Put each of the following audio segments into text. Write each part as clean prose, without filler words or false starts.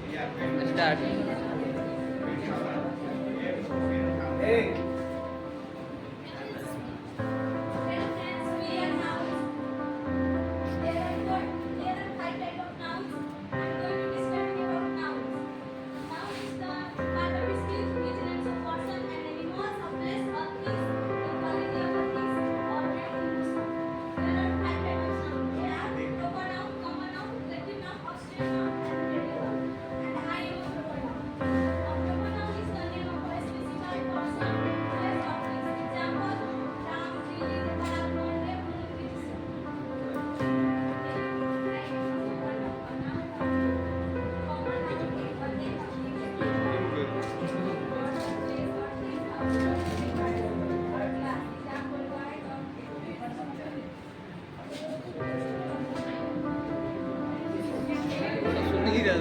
Start. Hey. Hello friends, we are nouns. There are five types of nouns. I'm going to describe about nouns. Noun is the part of speech which names a person, an animal, a place, a thing, the quality of a thing, or an emotion. There are five types of nouns. They are proper noun, common noun, collective noun, auxiliary noun, and relative noun. And I am a proper noun. A proper noun is the name of a specified person, place, or place. Example: Ram, Lily, Parag, Monday, Moon, etc. सुन ही रहा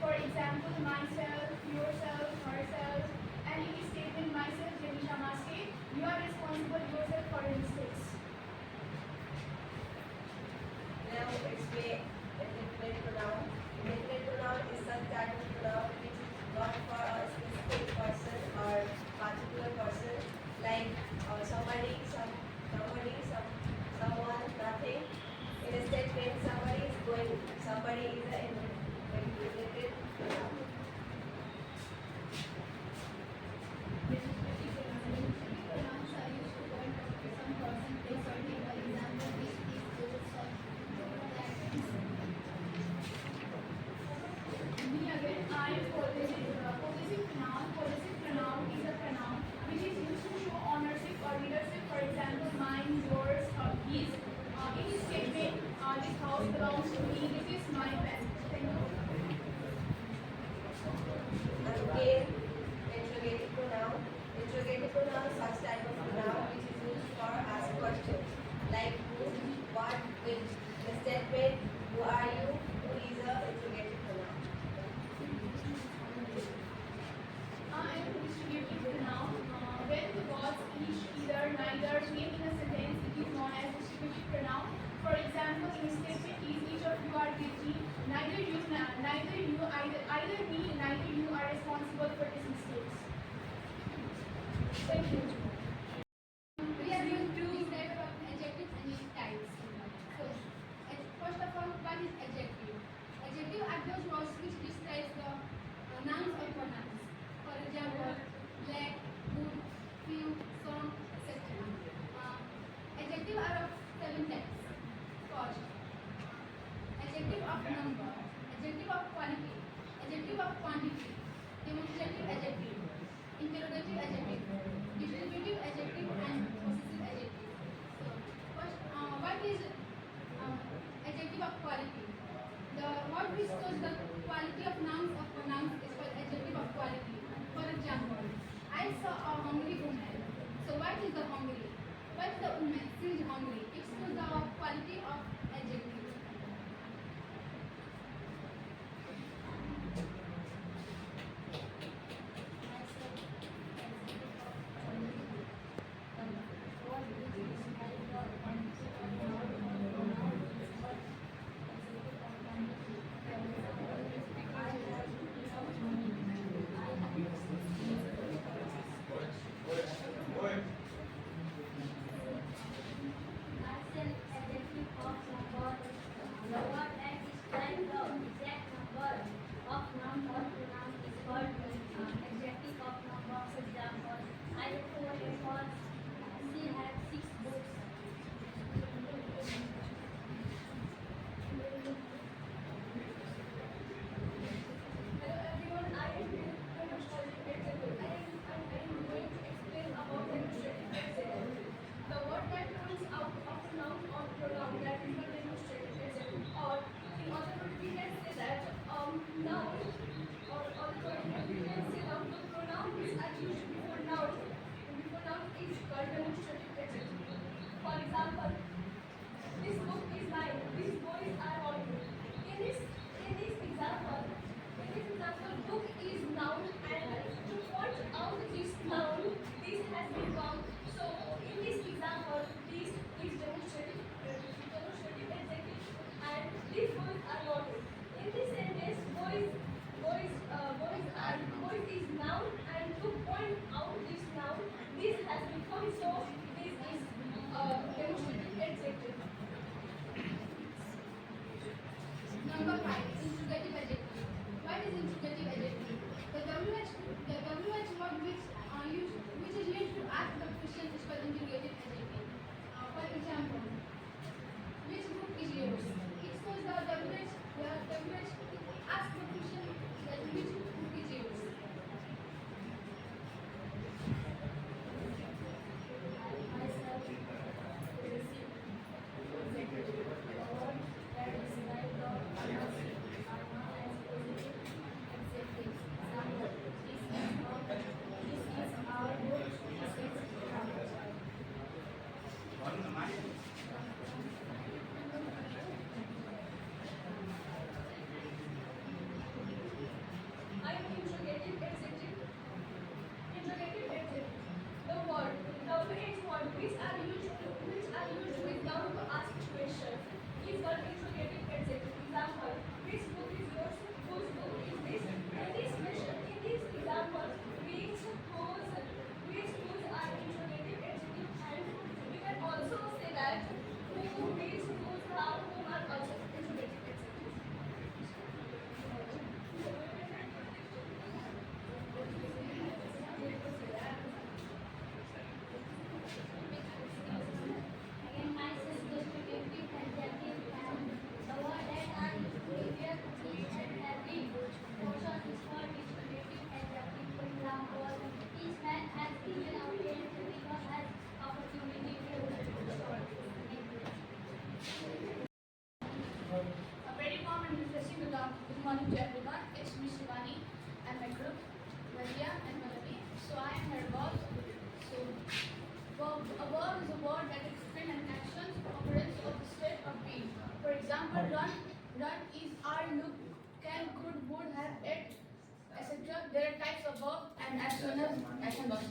For example, myself, yourself, herself, and in this statement, myself, Janisha Maske, you are responsible yourself for your mistakes. Now explain indefinite pronoun. Indefinite pronoun is such type of pronoun which is not for a specific person or particular person, like somebody, someone, nothing. In a statement, somebody is going, somebody is an indefinite pronoun. Me again, I am possessive. Possessive pronoun. Possessive pronoun is a pronoun which is used to show ownership or leadership. For example, mine, yours, his. In this statement, this house belongs to me. This is my pen. Thank you. Again, interrogative pronoun. Interrogative pronoun is such type of pronoun which is used for ask questions like who, what, which. The statement, who are you, who is a interrogative pronoun. And distributive pronoun. When the words each, either, neither came in a sentence, it is known as distributive pronoun. For example, in a statement, is each of you are guilty. Neither you, either me, neither you are responsible for these mistakes. Thank you. We are going to develop adjectives and its types. So, first of all, what is adjective? Adjective are those words which describe the nouns or pronouns. For example, black, good, few, strong, etc. Adjective are of 7 types. First, adjective of number, adjective of quality, adjective of quantity, demonstrative adjective, interrogative adjective, distributive adjective, and possessive adjective. So, first, what is adjective of quality? The word which shows the quality of nouns or pronouns is called adjective of quality. For example, I saw a hungry woman. So, what is the hungry? What is the woman? She is hungry. It shows the quality of adjective. Nadia and Malavi. So I am her verb. So a verb is a word that explains an action, occurrence, or the state of being. For example, run is are, look, can, could, would, have, ate, etc. There are types of verb and as soon as action verbs.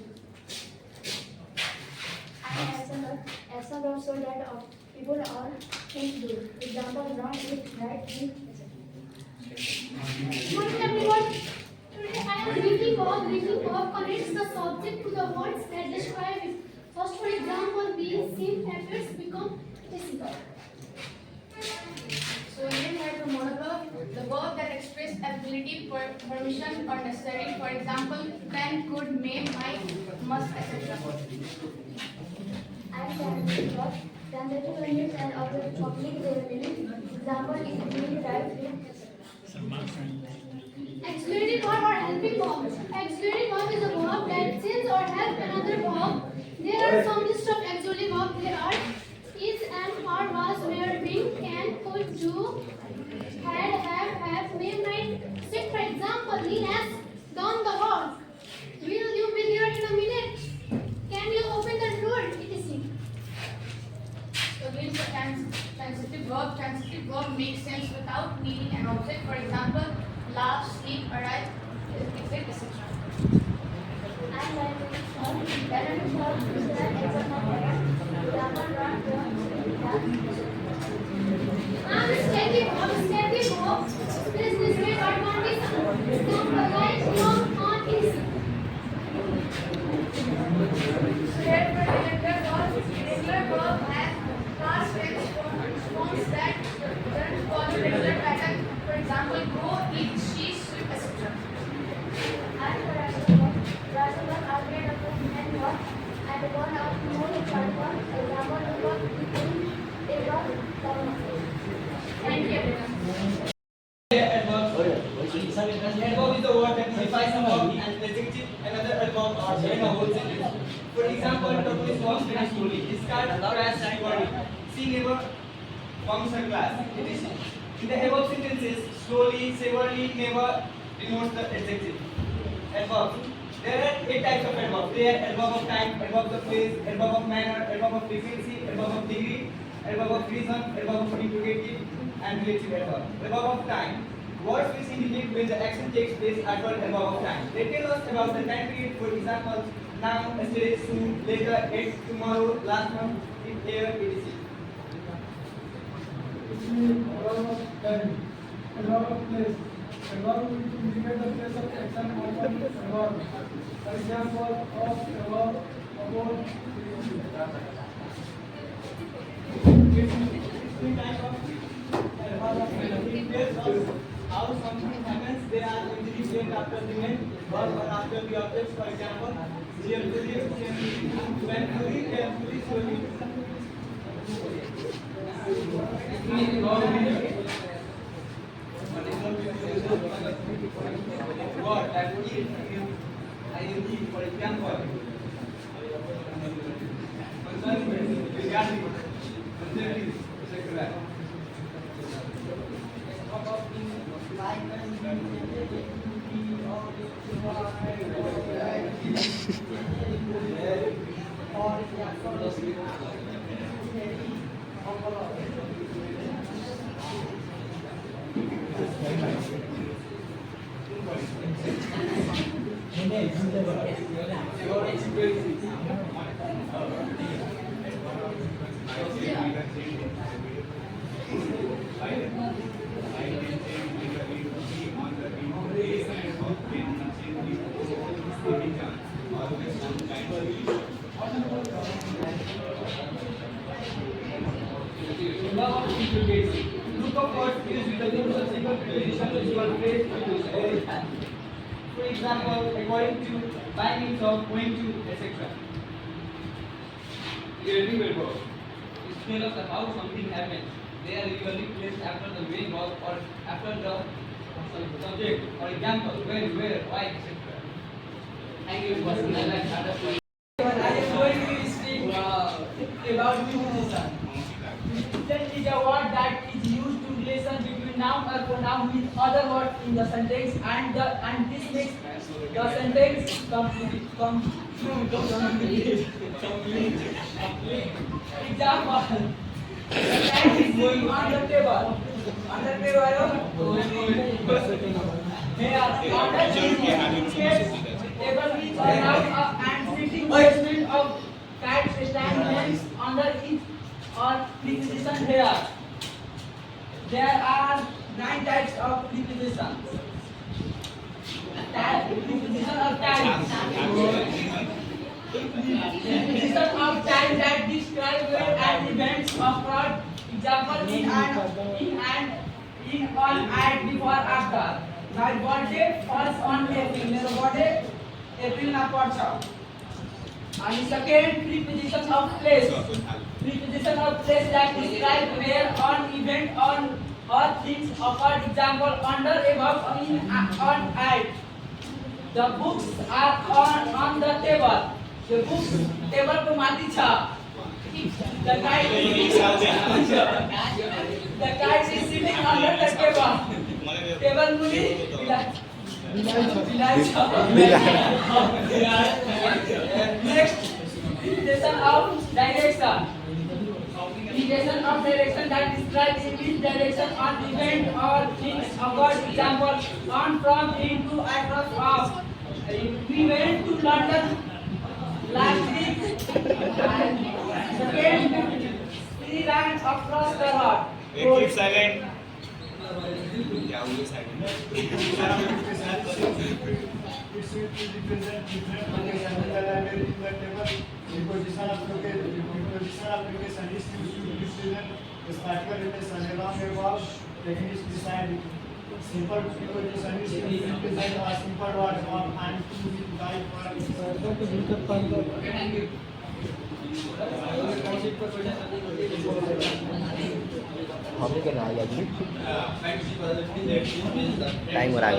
Action verbs so that people or things do. Example: run, eat, write, eat, etc. Morning everyone. Today I am reading verb. Reading verb connects the subject to the words that describe it. First, for example, being seen appears become physical. So then we have the monoverb, the verb that express ability, permission, or necessary. For example, can, could, may, might, must, etc. And transitive verb. Transitive units and of the public meaning. Example is being, right, being, etc. Auxiliary verb or helping verb. Auxiliary verb is a verb that sends or helps another verb. There are some list of auxiliary verbs. There are is and are, was, were, been, can, could, do, had, have, may, might. Say for example, Lynn has done the work. Will you be here in a minute? Can you open the door? Etc. So this is a transitive verb. Transitive verb makes sense without needing an object. For example, laugh, sleep, arrive, etc. And dynamic verb is an example of grammar, run, Static verb is displayed by condition. Example like long on is. So here for irregular verb has past tense forms that don't follow regular pattern. For example, go, eat, she, swim, etc. and for rational verb are made up of and verb and one of more verb. Example verb eating, a verb, common. Thank you, everyone. Adverb is the word that defines a verb and adjective another adverb or in a whole sentence. For example, Totally walks very slowly. His car crashed slowly. She never comes her class. It is in the above sentences, slowly, severely, never denotes the adjective. Adverb. There are 8 types of adverbs. They are adverb of time, adverb of place, adverb of manner, adverb of frequency, adverb of degree, adverb of reason, adverb of interrogative, and relative adverb. Adverb of time. Words which indicate when the action takes place after adverb of time. They tell us about the time period. For example, now, yesterday, soon, later, yet, tomorrow, last month, in here, etc. Adverb of time, adverb of place. Adverb will indicate the place of action of one adverb. For example, of, above, about. Three types of adverb of time. It tells us how something happens. They are usually placed after the main verb or after the object. For example, cheerfully, gently, painfully, carefully, slowly. Word that is ing, for example, concerning, regarding, concerning, etc. Group of words used with the group of single preposition which you are phrase every time. For example, according to, by means of, going to, etc. Irregular verbs. It tells us how something happens. They are usually placed after the main verb or after the subject. For example, when, where, why, etc. Thank you for listening. I am going to speak about relation. Relation is a word that is used to relation between noun or pronoun with other words in in the sentence and this makes the sentence complete. Example. The cat is sitting on the table. On the table. Here, on the table is a noun and sitting placement of cat stands under it or preposition here. There are 9 types of prepositions. Preposition of time. Preposition of time that describe where and events occurred. Example in, on, at, before, after. My birthday falls on April. मेरा birthday April ना पड़ता. And second, preposition of place. Preposition of place that describe where an event on or things occurred. Example under, above, in, on, at. The books are on the table. The books table पे माती छा. The kite is sitting under the table. Table मुली Next, indication of direction. Indication of direction that describes in which direction an event or things occurred. Example, on, from, into, across, off. We went to London last week. Second, we ran across the road. Keep silent. Yeah, always silent. It should represent different locations in the library in the table. Preposition application is used to represent a particular relation along above techniques beside it. Simple preposition is to represent a simple word of and to be guide for Thank you. हम क्या ना आया जी time हो रहा है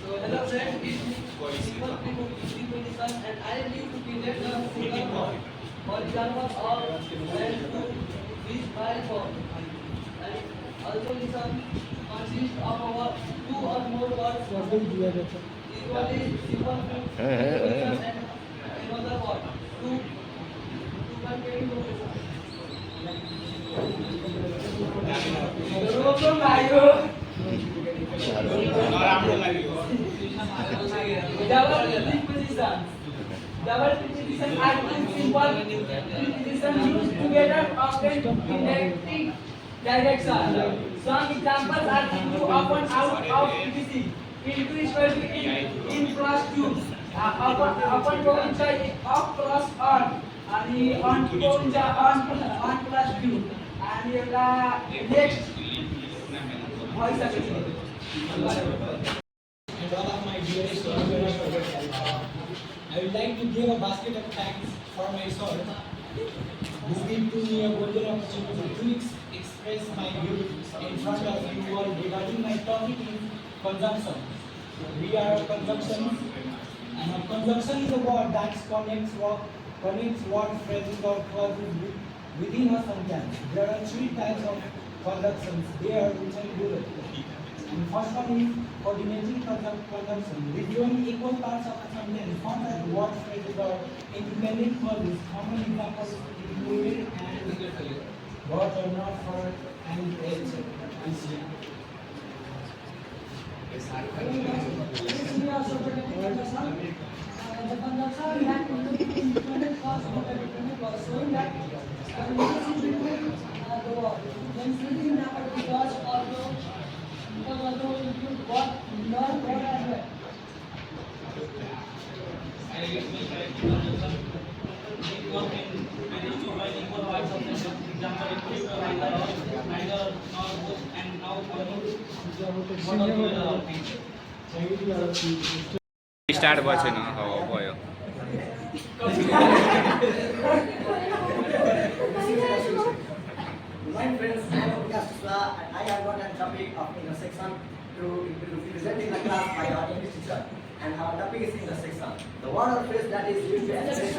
So hello friends, this is simple preposition and I need to create a single form. For example, of and to this file form. And also listen consists of our 2 or more words. This one is simple preposition and another word. Two contain Double preposition are two simple prepositions used together often in direction. Some examples are into, upon, out, of, etc. Into is equal to in plus to. Upon go inside off plus on. And on go inside on plus to. And next. Voice again. And all of my dearest I would like to give a basket of thanks for my soul, who gave to me a golden opportunity to express my views in front of you all regarding my topic in consumption. We are consumption, and consumption is a word that connects word phrases or clauses within a sentence. There are 3 types of conjunctions there which I will. And first one is coordinating conjunction. Withdrawing equal parts of a sentence formed as word phrases or independent clauses. Common examples included and but or not for and etc. The conjunction we have to look at independent clause or dependent clause, showing that the relationship between the word. When speaking about because also include what, not what as well. Start भयो छैन भयो My friends, I am Vikas Shukla and I have got a topic of intersection to be presented in the class by our English teacher. and our topic is intersection. The word or phrase that is used to express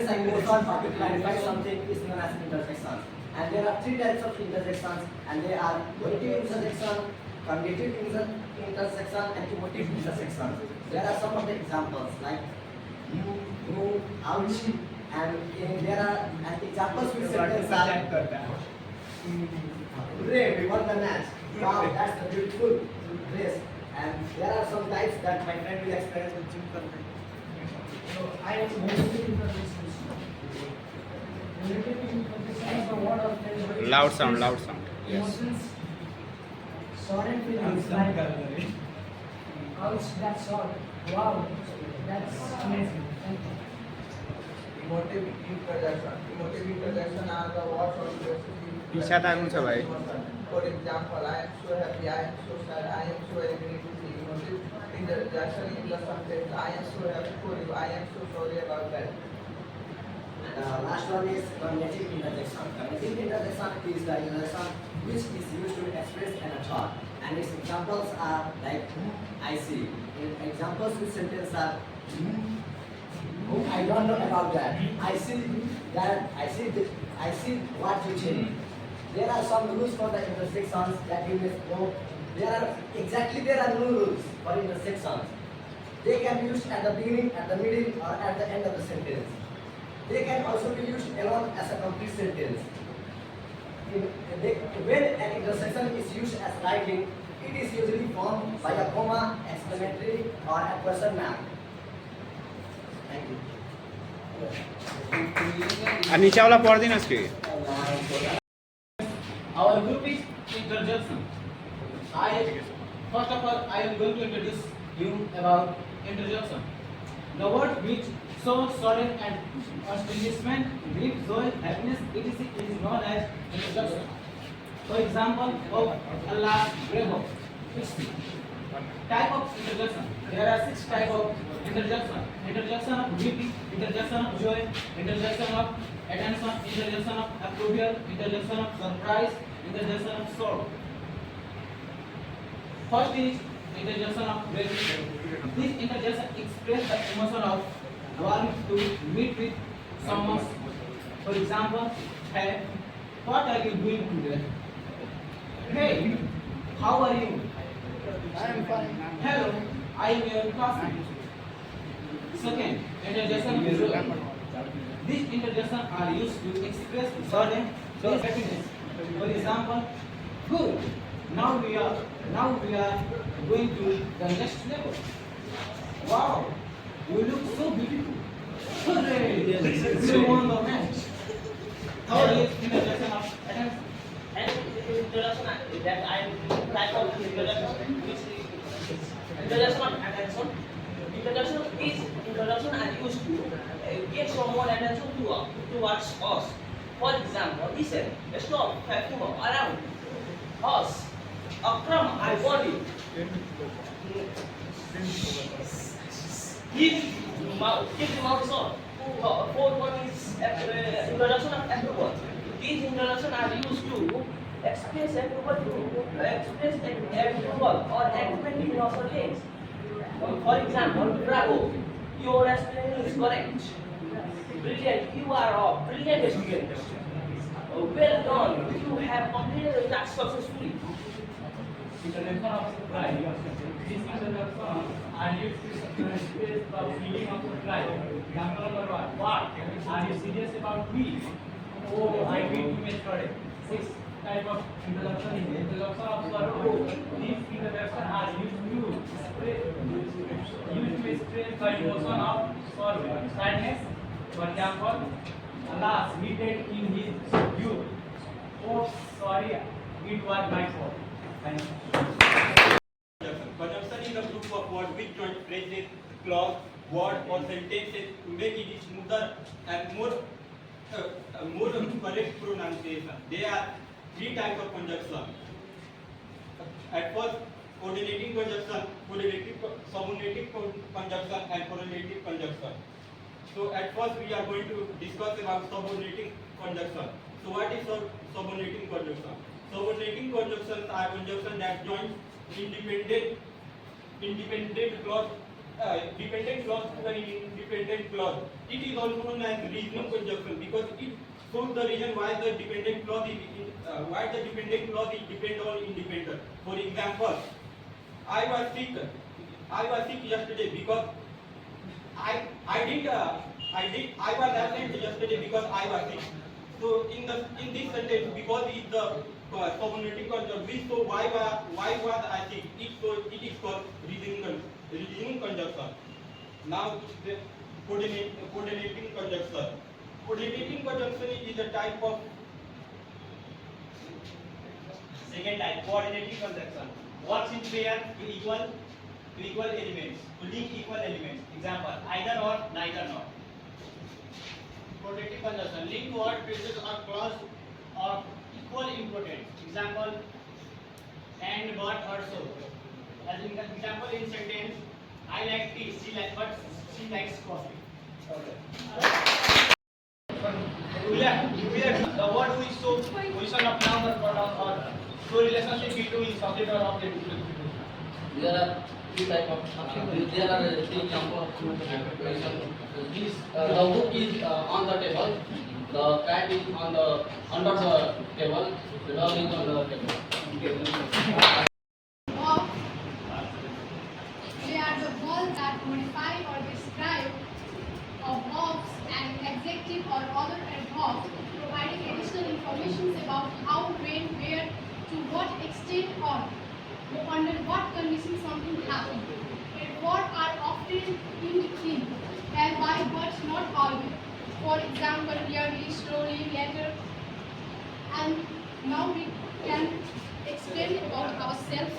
an emotion or to clarify something is known as intersection. And there are three types of intersections, and they are positive intersection, cognitive intersection, and emotive intersection. There are some of the examples like ouch, and there are examples with sentences are hooray, we won the match. Wow, that's a beautiful place. And there are some types that my friend will explain. So I am relative intersections. Relative intersection is the word or phrase. Loud sound. Yes. Emotions, sorry feelings like ouch, that's all. Wow, that's amazing. Thank you. Emotive interjection. Emotive interjection are the words or phrases पीछा ताकूं छ भाई. For example, I am so happy, I am so sad, I am so angry to see. Emotive interjection in the sentence, I am so happy for you, I am so sorry about that. The last one is cognitive interjection. Cognitive interjection is the interjection which is used to express an thought, and its examples are like I see. Examples with sentence are I don't know about that. I see that. I see what you think. There are some rules for the intersections that you must know. There are no rules for intersections. They can be used at the beginning, at the middle, or at the end of the sentence. They can also be used alone as a complete sentence. When an intersection is used as writing, it is usually formed by a comma, exclamatory, or a question mark. Thank you. आ नीचे वाला पढ़ दिनुहोस् कि. Our group is interjection. First of all, I am going to introduce you about interjection. The word which shows sudden and astonishment, grief, joy, happiness, etc. is known as interjection. For example, of Allah, bravo. Type of interjection. There are 6 types of interjection. Interjection of grief, interjection of joy, interjection of attention, interjection of approval, interjection of surprise, interjection of sorrow. First is interjection of gratitude. This interjection expresses the emotion of wanting to meet with someone. For example, hey, what are you doing today? Hey, how are you? I am fine. Hello, I am your classmate. Second, interjection of joy. These interjections are used to express sudden happiness. For example, good. Now we are going to the next level. Wow, you look so beautiful. Hooray! You won the match. Third is interjection of attention. And introduction that I am type of introduction which is introduction of attention. Introduction are used to get someone attention towards us. For example, listen, stop, have to around us. Akram, I want you. Keep the mouth shut. Fourth one is introduction of approval. These introductions are used to express approval or agreement in our case. For example, bravo, your explanation is correct. Brilliant, you are a brilliant student. Well done, you have completed the task successfully. Interjection of surprise. This interjection are used to express the feeling of surprise. Example number 1. What? Are you serious about me? Oh, I need to make sure. 6 type of introduction is introduction of sorrow. These introductions are used to express the emotion of sorrow, sadness. For example, alas, he died in his youth. Oh, sorry, it was my fault. Thank you. Conjunction is a group of words which join phrases, clause, word or sentences to make it smoother and more correct pronunciation. There are 3 types of conjunction. At first, coordinating conjunction, subordinating conjunction, and correlative conjunction. So at first we are going to discuss about subordinating conjunction. So what is subordinating conjunction? Subordinating conjunctions are conjunctions that join independent independent clause, dependent clause to an independent clause. It is also known as reasoning conjunction because it shows the reason why the dependent clause is depend on independent. For example, I was sick yesterday because I was absent yesterday because I was sick. So in this sentence, because it's the subordinating conjunction, so why was I sick? It is called reasoning conjunction. Now the coordinating conjunction. Coordinating conjunction is a type of Second type, coordinating conjunction. Works in pair to equal elements, to link equal elements. Example, either or, neither nor. Protective conjunction, link word phrases or clause of equal importance. Example, and, but, or so. As in the example in sentence, I like tea, but she likes coffee. The word which shows position of noun or pronoun or show relationship between subject or object. There are three type of there are three example of question. This the book is on the table, the cat is on the under the table, the dog is on the table. Of they are the words that modify or describe of verbs and adjective or other adverbs, providing additional information about how, when, where, to what extent, or under what conditions something happened. Adverbs are often indictive, thereby but not always. For example, rarely, slowly, later, and now we can explain about ourselves.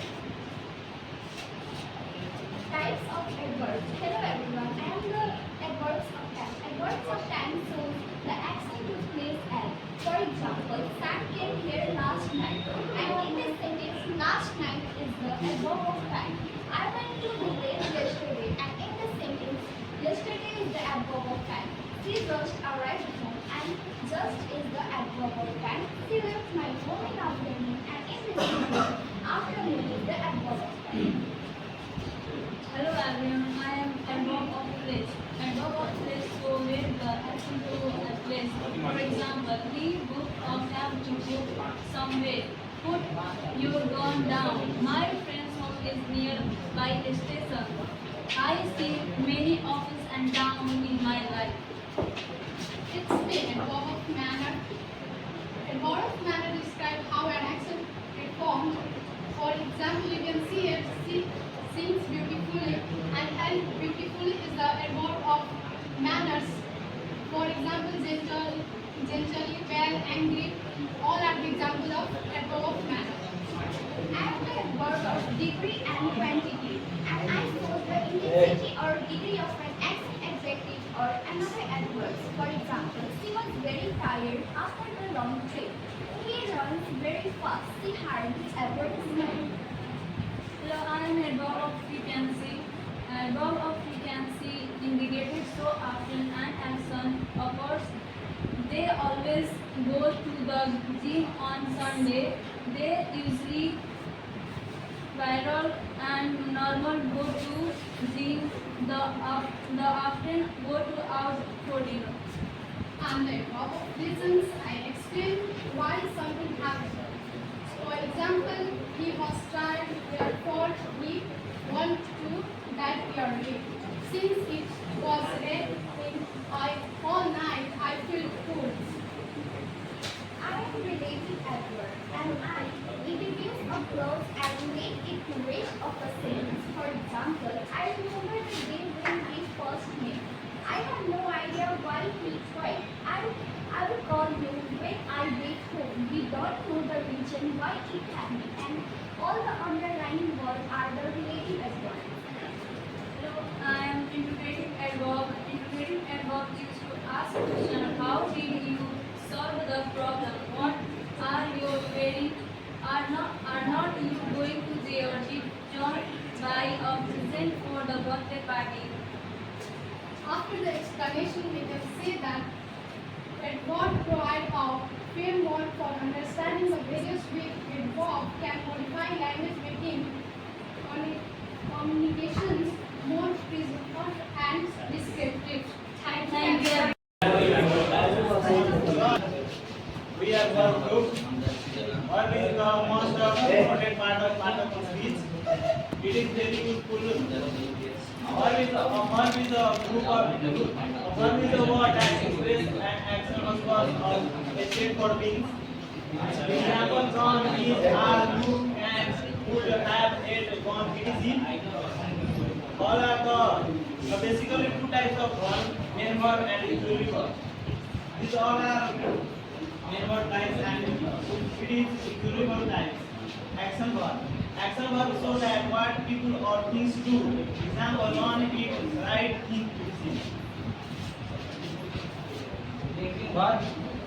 Types of adverbs. Hello everyone, I am the adverbs of time. Adverbs of time shows the action took place at. For example, Sam came here last night. And in this sentence, last night is the adverb of time. I went to the lake yesterday. And in this sentence, yesterday is the adverb of time. She just arrived home. And just is the adverb of time. She left my home in afternoon. And in this sentence, afternoon is the adverb of time. Hello everyone, I am adverb of place. Adverb of place show where the action took place. For example, he booked a cab to go somewhere. Put your gun down. My friend's home is near by the station. I see many ups and downs in my life. It's the adverb of manner. Adverb of manner describes how an action performed. For example, you can see it sings beautifully, and held beautifully is the adverb of manners. For example, gently, well, angry, all are the examples of adverb of manner. I am the adverb of degree and quantity, and I show the intensity or degree of an adjective or another adverb. For example, she was very tired after the long trip. He runs very fast. She hardly ever smiles. Hello, I am adverb of frequency. Adverb of frequency indicated so often an action occurs. They always go to the gym on Sunday. They usually viral and normal go to gym. The often go to out for dinner. And the adverb of reasons, I explain why something happened. For example, he was tired, therefore he wanted to that early. Since it was raining all night, I felt cold. I am related adverb, and I introduce a clause and make it the rest of a sentence. For example, I remember the day when we first met. I have no idea why he tried. I will call you when I get home. We don't know the reason why it happened, and all the underlying words are the related adverbs. Hello, I am integrative adverb. Integrative adverb is to ask question. How did you solve the problem? What are you wearing? Are not you going to there? Did John buy a present for the birthday party? After the explanation, we can say that adverb provide a framework for understanding the various ways adverb can modify language, making communications more physical and descriptive. Thank you. We are verb group. Verb is the most important part of speech. It is very useful. Verb is a group of verb is a word that express an action or cause of a state for being. Examples on is are, look, and, would, have, ate, gone, etc. All are the basically two types of verb, main verb and auxiliary verb. These all are main verb types and it is auxiliary verb types. Action verb. Action verb show that what people or things do. Example: learn, eat, write, think, etc.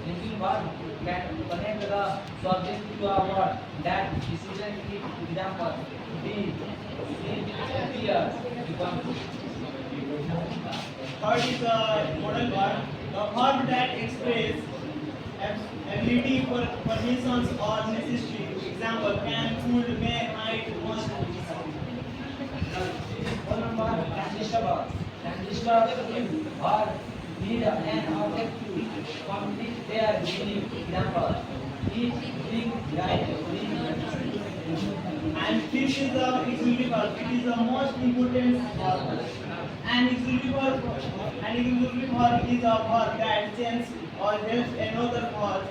Linking verb can connect the subject to a word. That decision is example. Be, see, appear, become. Third is the modal verb. The verb that express ability, permissions or necessity. Example: can, could, may, might, must. One number transistor verb. Transistor verb need an object to complete their meaning. Example: eat, drink, write, read. And fifth is the auxiliary verb. It is the most important verb. An auxiliary verb is a verb that changes or helps another verb.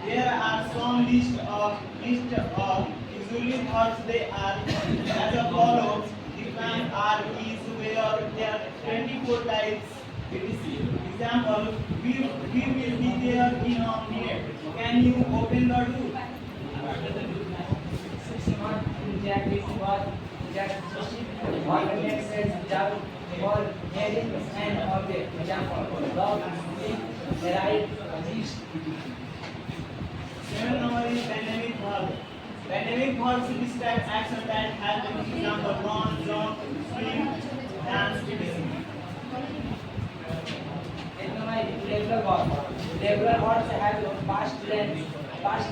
There are some list of auxiliary verbs. They are as follows: define, are, is, where. There are 24 types. Example: we will be there in a minute. Can you open the door? What makes sense without for hearing and object. Example: love, speak, write, exist. 7 number is dynamic verb. Dynamic verbs describe action that happen. Example: run, jump, swim, dance, etc. Regular verb. Regular verbs have past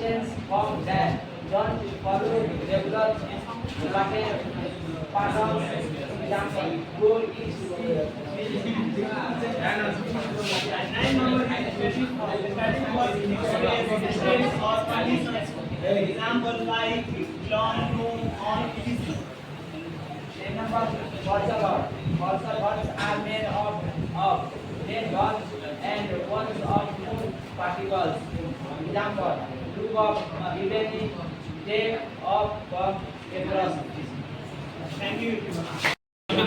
tense form that don't follow regular pattern. Example: go, eat, speak. 9 number is static verb. Static verb express states or conditions. Example: like, learn, know, on, etc. 10 number causal verb. Causal verbs are made of main verbs and ones of two particles. Example: look up, evening, take up, come, across. Thank you. An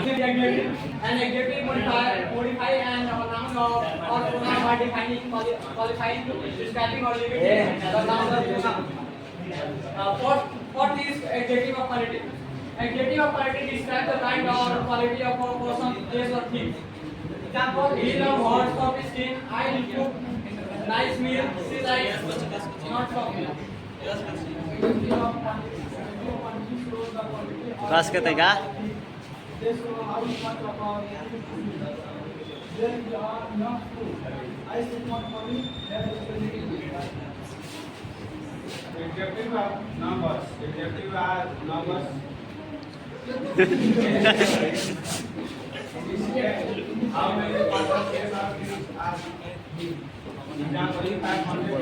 adjective modify and noun or pronoun by defining, qualifying, describing or limiting the noun or pronoun. What is adjective of quality? Adjective of quality describes the kind or quality of a person, place or thing. Example: he loves hot coffee skin, I cook nice meal, she likes not coffee. कस के तै का Adjective are numbers. Adjective are numbers. How many percentages of these are big? Example: 500.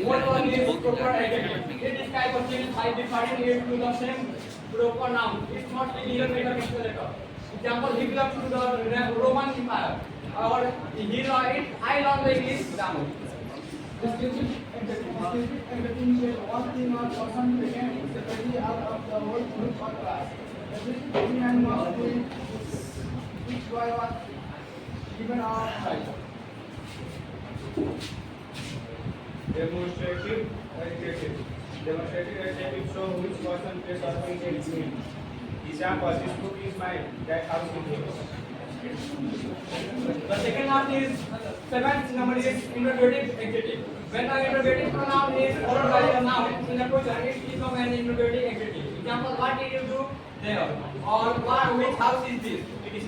What one is proper adjective? It describes a thing by defining it to the same proper noun. It must be neither greater nor lesser. Example: he belongs to the Roman Empire. Or he it, I learned the English grammar. Descriptive adjective is one thing or person taken separately out of the whole group or class. Adjective thing and must be which by what given or right. Demonstrative adjective. Demonstrative adjective show which person, place, or thing it means. Example: this book is mine. That house is yours. The second one is seventh number is interrogative adjective. When the interrogative pronoun is followed by a noun in a question, it becomes an interrogative adjective. Example: what did you do there? Or what, which house is this? Etc.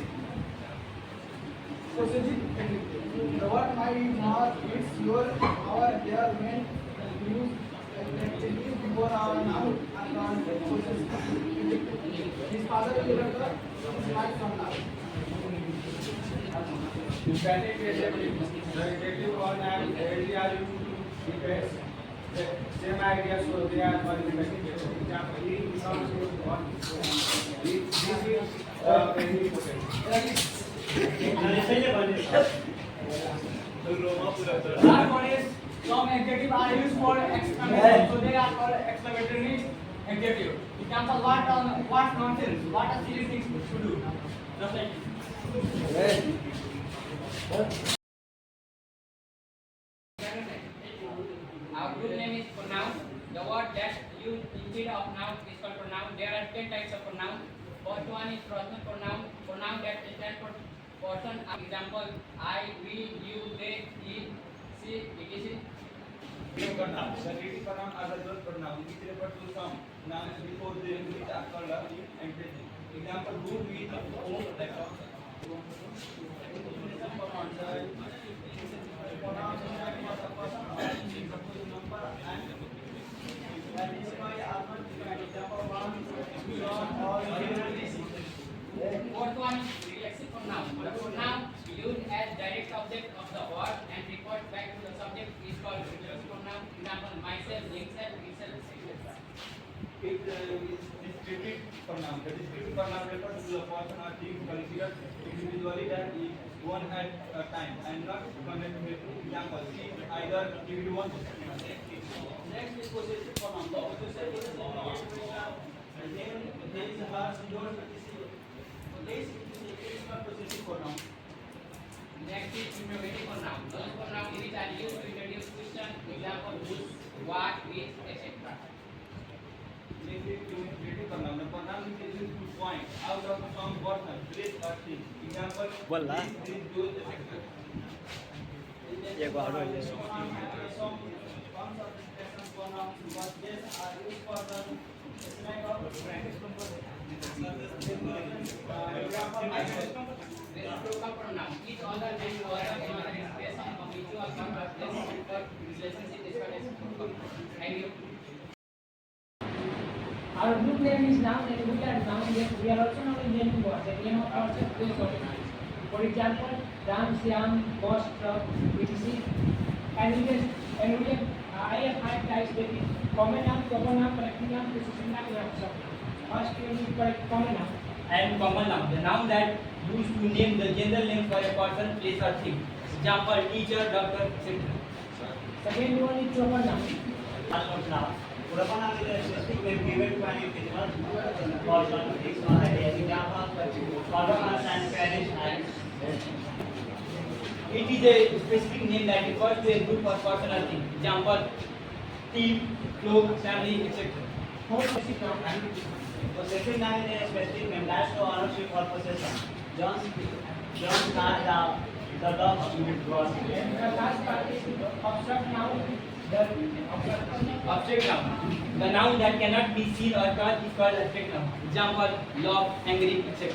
Possessive adjective. The word my, not, it's, your, our, their, when used adjective before our noun and the possessive. His father will give the marks on noun. Static adjective. The adjective or noun rarely are used to express the same idea, so they are qualified. Example: he becomes one. This is very important. Last one is some adjectives are used for exclamation, so they are called exclamatory adjective. Example: what nonsense, what a silly thing to do. Just like our group name is pronoun. The word that used instead of noun is called pronoun. There are 10 types of pronoun. First one is personal pronoun. Pronoun that stands for person. Example: I, we, you, they, he, she, etc. Relative pronoun. The relative pronoun are the those pronoun which refer to some nouns before them which are called and present. Example: who, we, whom, like Fourth one is reflexive pronoun. The pronoun used as direct object of the word and refers back to the subject is called reflexive pronoun. Example: myself, himself, itself, etc. it is descriptive pronoun. The descriptive pronoun refers to the person or thing considered individually that is one at a time and not connected. Example: she is either individual. Next is possessive pronoun. The possessive is there is her, yours, this is not possessive pronoun. Next is interrogative pronoun. Those pronouns which are used to introduce questions. Example: whose, what, which, etc. Next is interrogative pronoun. The pronoun which is used to point out of some person, place or thing. Example: this, those, etc. Some forms of expression pronouns but these are used for the smack of Reciprocal pronoun. Each other than the other another expression of mutual comfort relationship is called reciprocal. Thank you. our group name is noun and we are noun. Yes, we are also now naming words. The name of ours is qualified. For example, Ram, Shyam, boss, truck, etc. And we have I have 5 types, that is common noun, proper noun, collective noun, preposition noun, and first is common noun. And common noun, the noun that used to name the general name for a person, place or thing. Example: teacher, doctor, etc. Second one is proper noun. Proper noun is a specific name given to any physical person, fixed or idea. Example: father, and parents, and It is a specific name that refers to a group of person or thing. Example: team, club, family, etc. possessive noun is a specific name that shows ownership or possession. John's car, the dog was. The last part is abstract noun. Abstract noun, the noun that cannot be seen or touched is called abstract noun. Example: love, angry, etc.